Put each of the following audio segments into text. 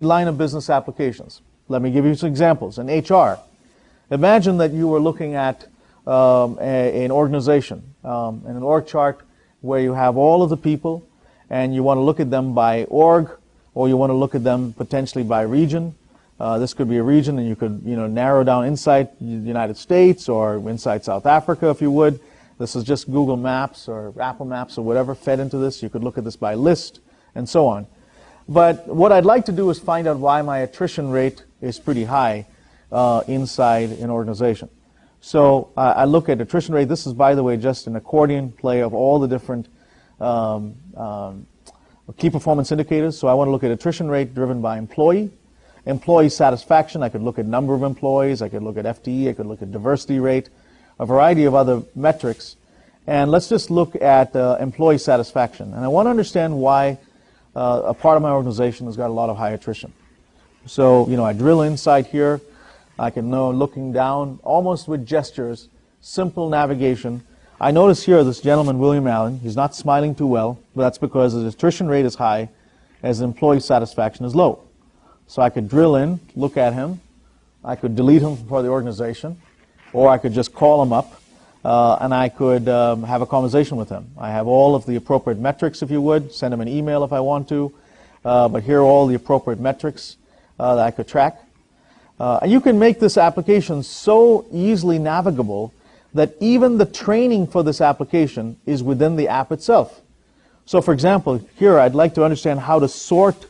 line of business applications. Let me give you some examples. In HR, imagine that you were looking at an organization, and an org chart where you have all of the people, and you want to look at them by org, or you want to look at them potentially by region. This could be a region, and you could narrow down inside the United States or inside South Africa if you would. This is just Google Maps or Apple Maps or whatever fed into this. You could look at this by list and so on. But what I'd like to do is find out why my attrition rate is pretty high inside an organization. So I look at attrition rate. This is, by the way, just an accordion play of all the different key performance indicators. So I want to look at attrition rate driven by employee satisfaction. I could look at number of employees. I could look at FTE. I could look at diversity rate, a variety of other metrics. And let's just look at employee satisfaction. And I want to understand why a part of my organization has got a lot of high attrition. So, I drill inside here. I can know, looking down, almost with gestures, simple navigation. I notice here this gentleman, William Allen, he's not smiling too well, but that's because his attrition rate is high, as employee satisfaction is low. So I could drill in, look at him. I could delete him for the organization, or I could just call him up, and I could have a conversation with him. I have all of the appropriate metrics, if you would. Send him an email if I want to. But here are all the appropriate metrics that I could track. And you can make this application so easily navigable that even the training for this application is within the app itself. So for example, here I'd like to understand how to sort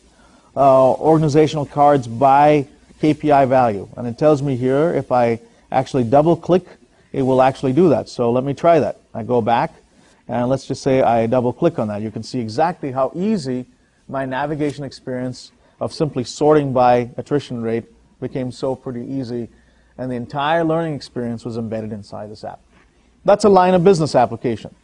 organizational cards by KPI value. And it tells me here if I actually double click, it will actually do that. So let me try that. I go back, and let's just say I double click on that. You can see exactly how easy my navigation experience of simply sorting by attrition rate became so pretty easy, and the entire learning experience was embedded inside this app. That's a line of business application.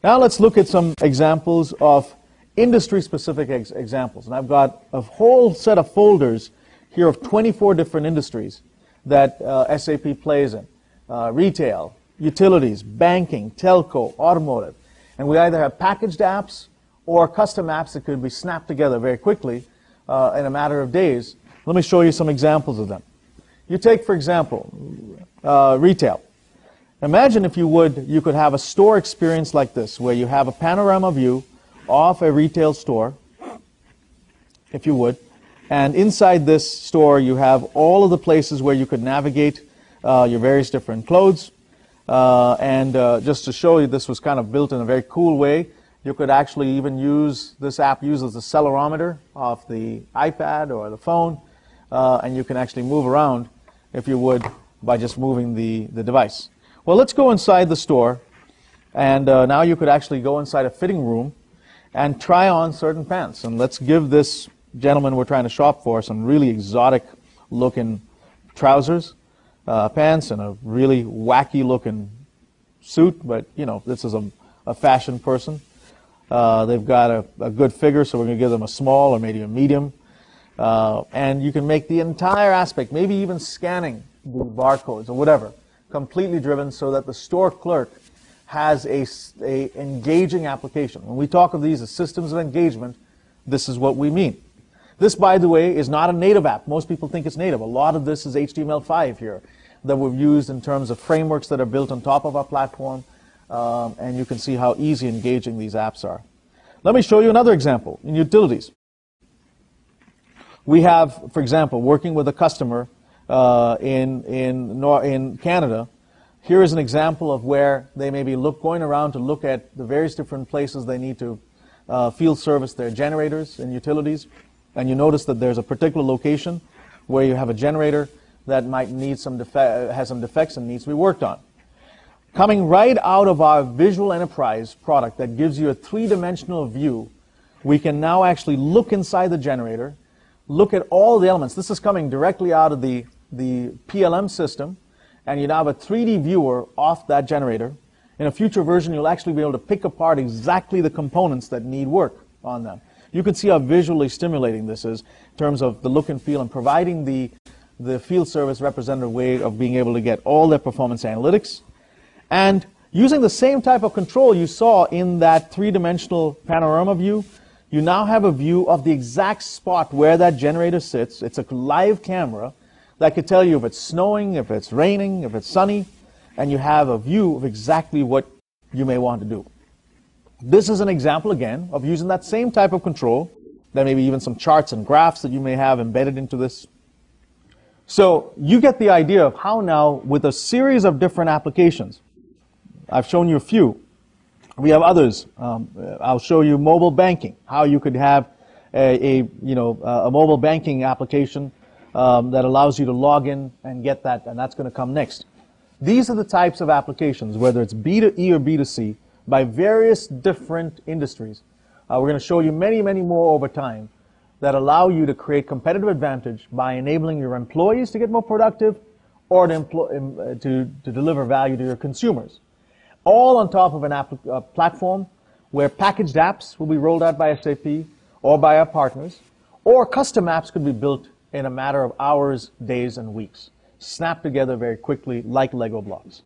Now let's look at some examples of industry-specific examples. And I've got a whole set of folders here of 24 different industries that SAP plays in. Retail, utilities, banking, telco, automotive. And we either have packaged apps or custom apps that could be snapped together very quickly in a matter of days. Let me show you some examples of them. You take, for example, retail. Imagine, if you would, you could have a store experience like this, where you have a panorama view of a retail store, if you would, and inside this store you have all of the places where you could navigate your various different clothes. Just to show you, this was kind of built in a very cool way. You could actually even use, this app uses the accelerometer of the iPad or the phone, and you can actually move around, if you would, by just moving the device. Well, let's go inside the store, and now you could actually go inside a fitting room and try on certain pants. And let's give this gentleman we're trying to shop for some really exotic looking trousers, pants, and a really wacky looking suit, but this is a fashion person. They've got a good figure, so we're going to give them a small or maybe a medium. And you can make the entire aspect, maybe even scanning the barcodes or whatever, completely driven so that the store clerk has a engaging application. When we talk of these as systems of engagement, this is what we mean. This, by the way, is not a native app. Most people think it's native. A lot of this is HTML5 here that we've used in terms of frameworks that are built on top of our platform. And you can see how easy engaging these apps are. Let me show you another example in utilities. We have, for example, working with a customer in Canada. Here is an example of where they may be going around to look at the various different places they need to field service their generators in utilities. And you notice that there's a particular location where you have a generator that might need has some defects and needs to be worked on. Coming right out of our Visual Enterprise product that gives you a three-dimensional view, we can now actually look inside the generator, look at all the elements. This is coming directly out of the PLM system, and you now have a 3D viewer of that generator. In a future version, you'll actually be able to pick apart exactly the components that need work on them. You can see how visually stimulating this is in terms of the look and feel, and providing the field service representative way of being able to get all their performance analytics. And using the same type of control you saw in that three-dimensional panorama view, you now have a view of the exact spot where that generator sits. It's a live camera that could tell you if it's snowing, if it's raining, if it's sunny, and you have a view of exactly what you may want to do. This is an example, again, of using that same type of control. There may be even some charts and graphs that you may have embedded into this. So you get the idea of how now, with a series of different applications, I've shown you a few. We have others. I'll show you mobile banking, how you could have a mobile banking application that allows you to log in and get that, and that's going to come next. These are the types of applications, whether it's B2E or B2C, by various different industries. We're going to show you many, many more over time that allow you to create competitive advantage by enabling your employees to get more productive or to deliver value to your consumers. All on top of a platform where packaged apps will be rolled out by SAP or by our partners, or custom apps could be built in a matter of hours, days, and weeks, snapped together very quickly like Lego blocks.